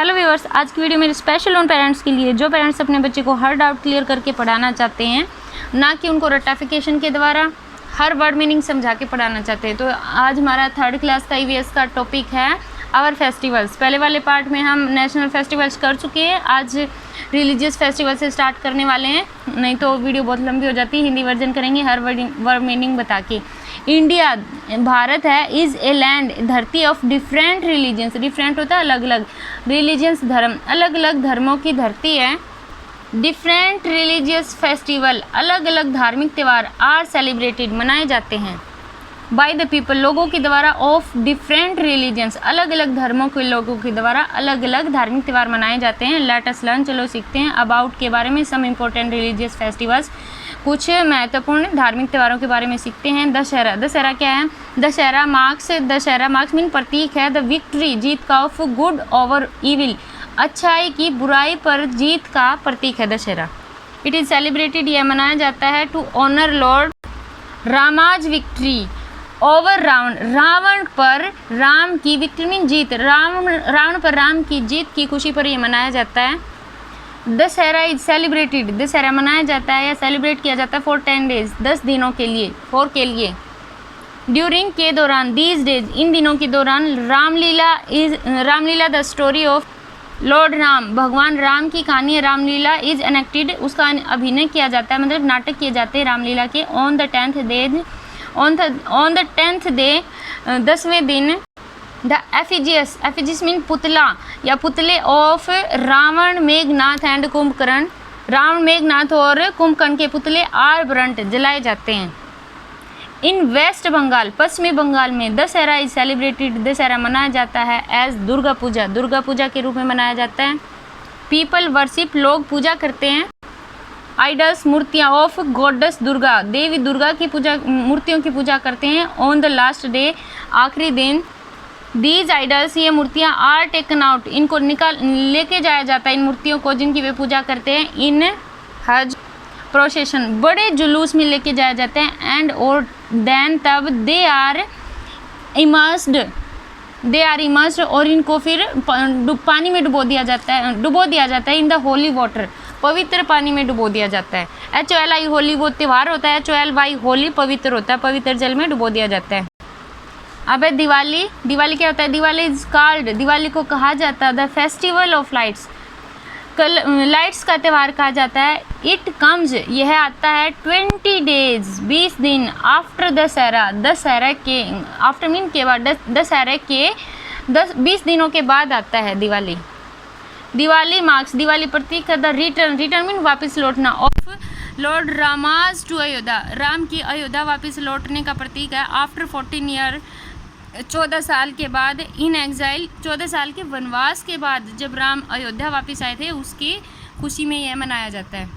Hello viewers, आज की video मेरी स्पेशल उन पेरेंट्स के लिए जो पेरेंट्स अपने बच्चे को हर डाउट क्लियर करके पढ़ाना चाहते हैं, ना कि उनको रट्टाफिकेशन के द्वारा हर वर्ड मीनिंग समझा के पढ़ाना चाहते हैं। तो आज हमारा 3rd क्लास का ईवीएस का टॉपिक है आवर फेस्टिवल्स। पहले वाले पार्ट में हम नेशनल फेस्टिवल्स कर चुके हैं, आज रिलीजियस फेस्टिवल से स्टार्ट करने वाले हैं, नहीं तो वीडियो बहुत लंबी हो जाती है। हिंदी वर्जन करेंगे हर वर्ड मीनिंग बता के। इंडिया भारत है, इज़ ए लैंड धरती ऑफ डिफरेंट रिलीजन्स। डिफरेंट होता है अलग अलग, रिलीजन्स धर्म, अलग अलग धर्मों की धरती है। डिफरेंट रिलीजियस फेस्टिवल अलग अलग धार्मिक त्यौहार आर सेलिब्रेटेड मनाए जाते हैं बाय द पीपल लोगों के द्वारा ऑफ डिफरेंट रिलीजन्स अलग अलग धर्मों के लोगों के द्वारा अलग अलग धार्मिक त्यौहार मनाए जाते हैं। लेट अस लर्न, चलो सीखते हैं अबाउट के बारे में सम इम्पोर्टेंट रिलीजियस फेस्टिवल्स, कुछ महत्वपूर्ण धार्मिक त्यौहारों के बारे में सीखते हैं। दशहरा, दशहरा क्या है? दशहरा मार्क्स मीन प्रतीक है, द विक्ट्री जीत का ऑफ गुड ओवर इविल, अच्छाई की बुराई पर जीत का प्रतीक है दशहरा। इट इज़ सेलिब्रेटेड, यह मनाया जाता है to honour Lord Rama's victory over Ravana, Ravana पर राम की विक्ट्री मीन जीत, रावण पर राम की जीत की खुशी पर यह मनाया जाता है। दशहरा इज सेलिब्रेटेड, दशहरा मनाया जाता है या सेलिब्रेट किया जाता है फॉर 10 days 10 दिनों के लिए, के लिए। ड्यूरिंग के दौरान, दीज डेज इन दिनों के दौरान, Ramlila the story of Lord Ram, भगवान राम की कहानी है रामलीला, इज एनेक्टेड, उसका अभिनय किया जाता है, मतलब नाटक किए जाते हैं रामलीला के। ऑन द 10th डे 10वें दिन, द एफिजियस मीन पुतला या पुतले ऑफ रावण, मेघनाथ एंड कुंभकर्ण, रावण, मेघनाथ और कुंभकर्ण के पुतले आर ब्रंट जलाए जाते हैं। इन वेस्ट बंगाल, पश्चिमी बंगाल में, दशहरा इज सेलिब्रेटेड, दशहरा मनाया जाता है एज दुर्गा पूजा के रूप में मनाया जाता है। पीपल वर्शिप, लोग पूजा करते हैं। आइडल्स, मूर्तियाँ ऑफ गॉडेस दुर्गा, देवी दुर्गा की पूजा, मूर्तियों की पूजा करते हैं। ऑन द लास्ट डे, आखिरी दिन, दीज आइडल्स, ये मूर्तियाँ आर टेकन आउट, इनको लेके जाया जाता है इन मूर्तियों को जिनकी वे पूजा करते हैं। इन हज प्रोसेशन, बड़े जुलूस में लेके जाया जाते हैं। एंड और देन, तब दे आर इमर्स्ड और इनको फिर पानी में डुबो दिया जाता है इन द होली वाटर, पवित्र पानी में डुबो दिया जाता है। HOLI होली वो त्यौहार होता है, HOLY होली पवित्र होता है, पवित्र जल में डुबो दिया जाता है। अब है दिवाली क्या होता है? दिवाली इज कॉल्ड, दिवाली को कहा जाता है the festival of lights, lights का त्यौहार कहा जाता है। इट कम्स, यह आता है 20 days 20 दिन आफ्टर दशहरा के, आफ्टर मीन के बाद, दशहरा के 20 दिनों के बाद आता है दिवाली। दिवाली मार्क्स, दिवाली प्रतीक है द रिटर्न मीन वापस लौटना of Lord Rama's to Ayodhya, Ram की अयोध्या वापस लौटने का प्रतीक है। आफ्टर 14 ईयर, 14 साल के बाद, इन एग्जाइल, 14 साल के वनवास के बाद जब राम अयोध्या वापस आए थे, उसकी खुशी में यह मनाया जाता है,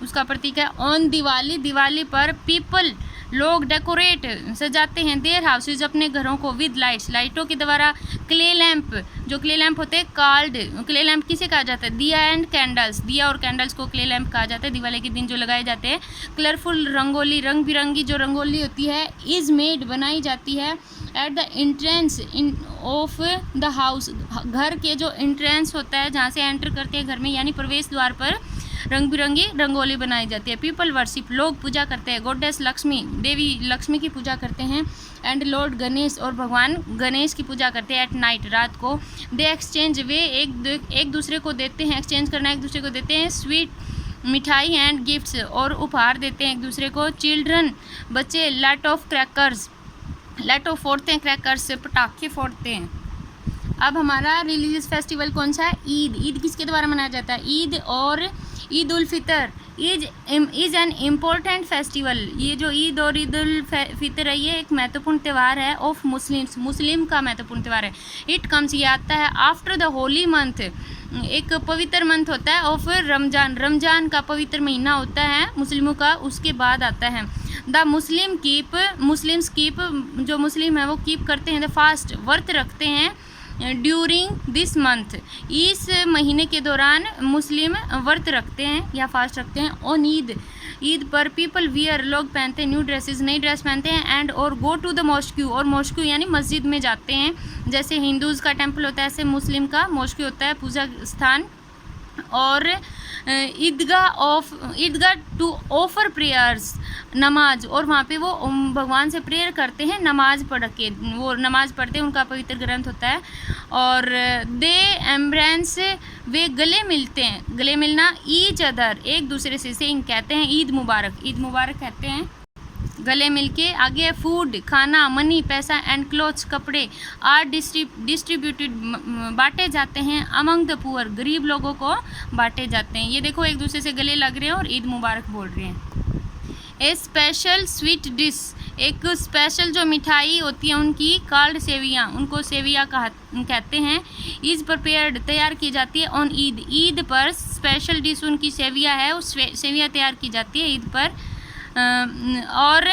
उसका प्रतीक है। ऑन दिवाली पर पीपल, लोग डेकोरेट, सजाते हैं देयर हाउसेज, अपने घरों को, विद लाइटों के द्वारा। क्ले लैंप, जो क्ले लैंप होते हैं, कॉल्ड, क्ले लैंप किसे कहा जाता है? दिया एंड कैंडल्स, दिया और कैंडल्स को क्ले लैंप कहा जाता है। दिवाली के दिन जो लगाए जाते हैं। कलरफुल रंगोली, रंग बिरंगी जो रंगोली होती है, इज मेड, बनाई जाती है। At the entrance of the house, घर के जो एंट्रेंस होता है जहाँ से एंटर करते हैं घर में, यानी प्रवेश द्वार पर रंग बिरंगी रंगोली बनाई जाती है। पीपल वर्शिप, लोग पूजा करते हैं। गॉडेस लक्ष्मी, देवी लक्ष्मी की पूजा करते हैं। एंड लॉर्ड गणेश, और भगवान गणेश की पूजा करते हैं एट नाइट, रात को। दे एक्सचेंज, वे एक दूसरे को देते हैं, एक्सचेंज करना, एक दूसरे को देते हैं। स्वीट, मिठाई एंड गिफ्ट्स, और उपहार देते हैं एक दूसरे को। चिल्ड्रन, बच्चे, लाइट ऑफ क्रैकर्स, लाइटों फोड़ते हैं, क्रैकर्स से पटाखे फोड़ते हैं। अब हमारा रिलीजियस फेस्टिवल कौन सा है? ईद किसके द्वारा मनाया जाता है? ईद और Eid ul Fitr is an important festival, ये जो ईद और ईद उल फितर है, ये एक महत्वपूर्ण त्यौहार है ऑफ मुस्लिम्स, मुस्लिम का महत्वपूर्ण त्यौहार है। इट कम्स, ये आता है आफ्टर द होली मंथ, एक पवित्र मंथ होता है, ऑफ रमजान का पवित्र महीना होता है मुस्लिमों का, उसके बाद आता है। द मुस्लिम्स कीप, जो मुस्लिम है वो कीप करते हैं, द फास्ट, व्रत रखते हैं। ड्यूरिंग दिस मंथ, इस महीने के दौरान मुस्लिम व्रत रखते हैं या फास्ट रखते हैं। ऑन ईद, ईद पर पीपल वियर, लोग पहनते हैं न्यू ड्रेसेस, नई ड्रेस पहनते हैं, एंड और गो टू द मॉस्क्यू, और मॉस्क्यू यानी मस्जिद में जाते हैं। जैसे हिंदूज़ का टेम्पल होता है ऐसे मुस्लिम का मॉस्क्यू होता है, पूजा स्थान। और ईदगाह टू ऑफर प्रेयर्स, नमाज, और वहाँ पे वो भगवान से प्रेयर करते हैं, नमाज पढ़ के, वो नमाज पढ़ते हैं, उनका पवित्र ग्रंथ होता है। और दे एम्ब्रेंस, वे गले मिलते हैं, गले मिलना, ईच अदर, एक दूसरे से सेइंग, कहते हैं ईद मुबारक, ईद मुबारक कहते हैं गले मिलके। आगे है फूड, खाना, मनी, पैसा, एंड क्लोथ्स, कपड़े, आर डिस्ट्रीब्यूटेड, बांटे जाते हैं, अमंग द पुअर, गरीब लोगों को बांटे जाते हैं। ये देखो एक दूसरे से गले लग रहे हैं और ईद मुबारक बोल रहे हैं। ए स्पेशल स्वीट डिश, एक स्पेशल जो मिठाई होती है उनकी, कॉल्ड सेवियाँ, उनको सेविया कहते हैं, इज़ प्रिपेयर्ड, तैयार की जाती है, ऑन ईद, ईद पर स्पेशल डिश उनकी सेविया है, उस सेविया तैयार की जाती है ईद पर। और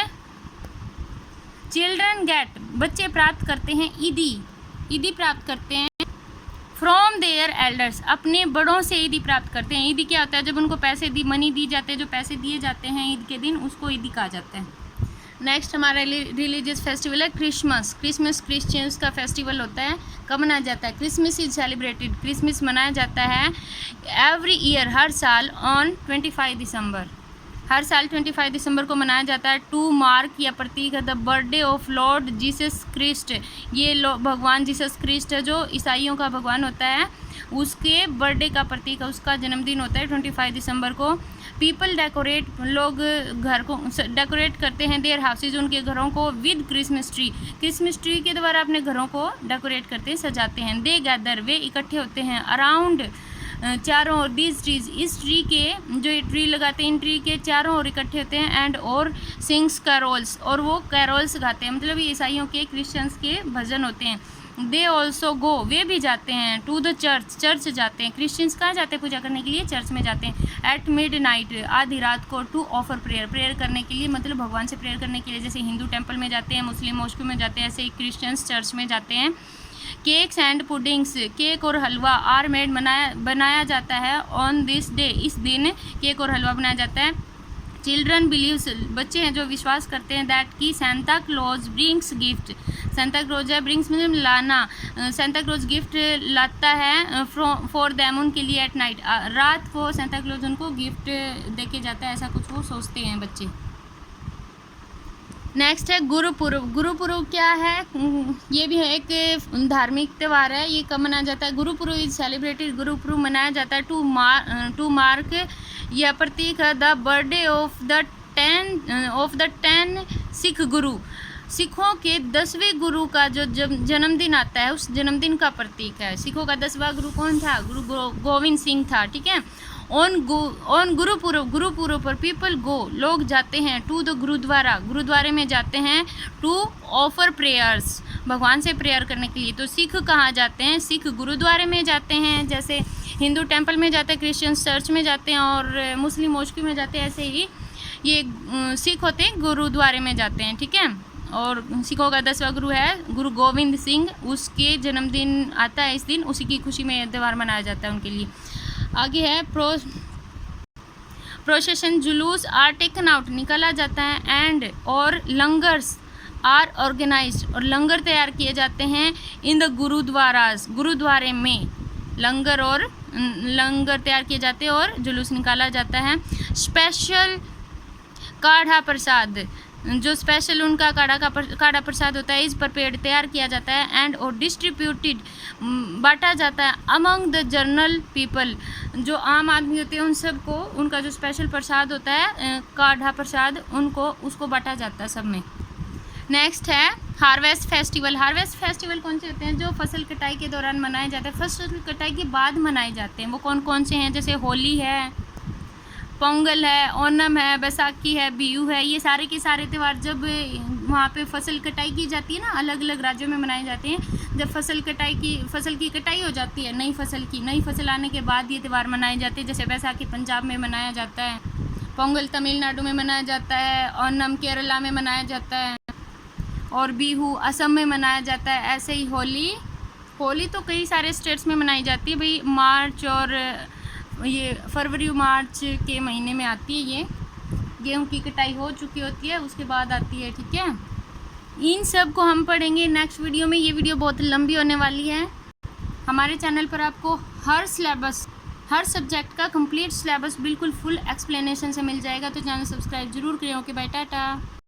चिल्ड्रन गेट, बच्चे प्राप्त करते हैं, ईदी प्राप्त करते हैं, फ्रॉम देयर एल्डर्स, अपने बड़ों से ईदी प्राप्त करते हैं। ईदी क्या होता है, जब उनको पैसे मनी दी जाते हैं, जो पैसे दिए जाते हैं ईद के दिन, उसको ईदी कहा जाता है। नेक्स्ट हमारा रिलीजियस फेस्टिवल है क्रिसमस। क्रिसमस क्रिश्चियंस का फेस्टिवल होता है। कब मनाया जाता है? क्रिसमस इज सेलिब्रेटेड, क्रिसमस मनाया जाता है एवरी ईयर, हर साल, ऑन 25 दिसंबर, हर साल 25 दिसंबर को मनाया जाता है। टू मार्क या प्रतीक है the birthday of Lord Jesus Christ, ये भगवान जीसस क्रिस्ट है जो ईसाइयों का भगवान होता है, उसके बर्थडे का प्रतीक है, उसका जन्मदिन होता है 25 दिसंबर को। पीपल डेकोरेट, लोग घर को डेकोरेट करते हैं, देयर हाउसेज, उनके घरों को, with Christmas tree, Christmas tree के द्वारा अपने घरों को डेकोरेट करते हैं, सजाते हैं। दे गैदर, वे इकट्ठे होते हैं, अराउंड, चारों ओर, दीज ट्रीज, इस ट्री के, जो ये ट्री लगाते हैं इन ट्री के चारों ओर इकट्ठे होते हैं, एंड और सिंग्स कैरोल्स, और वो कैरोल्स गाते हैं, मतलब ये ईसाइयों के, क्रिश्चियंस के भजन होते हैं। दे ऑल्सो गो, वे भी जाते हैं, टू द चर्च, चर्च जाते हैं, क्रिश्चियंस कहाँ जाते हैं पूजा करने के लिए? चर्च में जाते हैं। एट मिड नाइट, आधी रात को, टू ऑफर प्रेयर, प्रेयर करने के लिए, मतलब भगवान से प्रेयर करने के लिए, जैसे हिंदू टेम्पल में जाते हैं, मुस्लिम मॉस्क्यू में जाते हैं, ऐसे ही क्रिश्चियंस चर्च में जाते हैं। केक्स एंड पुडिंग्स, केक और हलवा, आर मेड, बनाया जाता है, ऑन दिस डे, इस दिन केक और हलवा बनाया जाता है। चिल्ड्रन बिलीव्स, बच्चे हैं जो विश्वास करते हैं, दैट की Santa Claus brings gift, Santa Claus है, ब्रिंग्स मतलब लाना, सेंटा क्लॉज गिफ्ट लाता है, फॉर देम, उनके लिए, एट नाइट, रात को सेंटा क्लॉज उनको गिफ्ट देके जाता है, ऐसा कुछ वो सोचते हैं बच्चे। नेक्स्ट है गुरुपुरब। गुरुपुरब क्या है? ये भी है एक धार्मिक त्यौहार है। ये कब मनाया जाता है? गुरुपुरब इज सेलिब्रेटेड, गुरुपुरब मनाया जाता है टू मार्क, यह प्रतीक है, the birthday of the 10 Sikh गुरु, सिखों के 10वें गुरु का जो जन्मदिन आता है, उस जन्मदिन का प्रतीक है। सिखों का 10वां गुरु कौन था? गुरु गोविंद सिंह था, ठीक है। ऑन गुरुपुरब पर पीपल गो, लोग जाते हैं, टू द गुरुद्वारा, गुरुद्वारे में जाते हैं, टू ऑफर प्रेयर्स, भगवान से प्रेयर करने के लिए। तो सिख कहाँ जाते हैं? सिख गुरुद्वारे में जाते हैं, जैसे हिंदू टेम्पल में जाते हैं, क्रिश्चियन चर्च में जाते हैं, और मुस्लिम मॉस्क्यू में जाते हैं, ऐसे ही ये सिख होते हैं गुरुद्वारे में जाते हैं, ठीक है। और सिखों का 10वां गुरु है गुरु गोविंद सिंह, उसके जन्मदिन आता है इस दिन, उसी की खुशी में त्यौहार मनाया जाता है उनके लिए। आगे है प्रोसेशन, जुलूस आर टेकन आउट, निकाला जाता है, एंड और लंगर्स आर ऑर्गेनाइज्ड, और लंगर तैयार किए जाते हैं, इन द गुरुद्वारास, गुरुद्वारे में लंगर तैयार किए जाते हैं और जुलूस निकाला जाता है। स्पेशल काढ़ा प्रसाद, जो स्पेशल उनका काढ़ा प्रसाद होता है, इस पर पेड़ तैयार किया जाता है, एंड और डिस्ट्रीब्यूटेड, बांटा जाता है, अमंग द जनरल पीपल, जो आम आदमी होते हैं उन सबको, उनका जो स्पेशल प्रसाद होता है काढ़ा प्रसाद, उनको उसको बांटा जाता है सब में। नेक्स्ट है हार्वेस्ट फेस्टिवल। हार्वेस्ट फेस्टिवल कौन से होते हैं? जो फसल कटाई के दौरान मनाए जाते हैं, फसल कटाई के बाद मनाए जाते हैं। वो कौन कौन से हैं? जैसे होली है, पोंगल है, ओनम है, बैसाखी है, बिहू है, ये सारे के सारे त्यौहार जब वहाँ पे फसल कटाई की जाती है ना, अलग अलग राज्यों में मनाए जाते हैं। जब फसल की कटाई हो जाती है, नई फसल आने के बाद ये त्यौहार मनाए जाते हैं। जैसे बैसाखी पंजाब में मनाया जाता है, पोंगल तमिलनाडु में मनाया जाता है, ओनम केरला में मनाया जाता है, और बिहू असम में मनाया जाता है। ऐसे ही होली तो कई सारे स्टेट्स में मनाई जाती है भाई, मार्च और ये फरवरी मार्च के महीने में आती है ये। गेहूं की कटाई हो चुकी होती है उसके बाद आती है, ठीक है। इन सब को हम पढ़ेंगे नेक्स्ट वीडियो में। ये वीडियो बहुत लंबी होने वाली है। हमारे चैनल पर आपको हर सिलेबस, हर सब्जेक्ट का कंप्लीट सिलेबस बिल्कुल फुल एक्सप्लेनेशन से मिल जाएगा, तो चैनल सब्सक्राइब जरूर करें। Okay bye, Tata.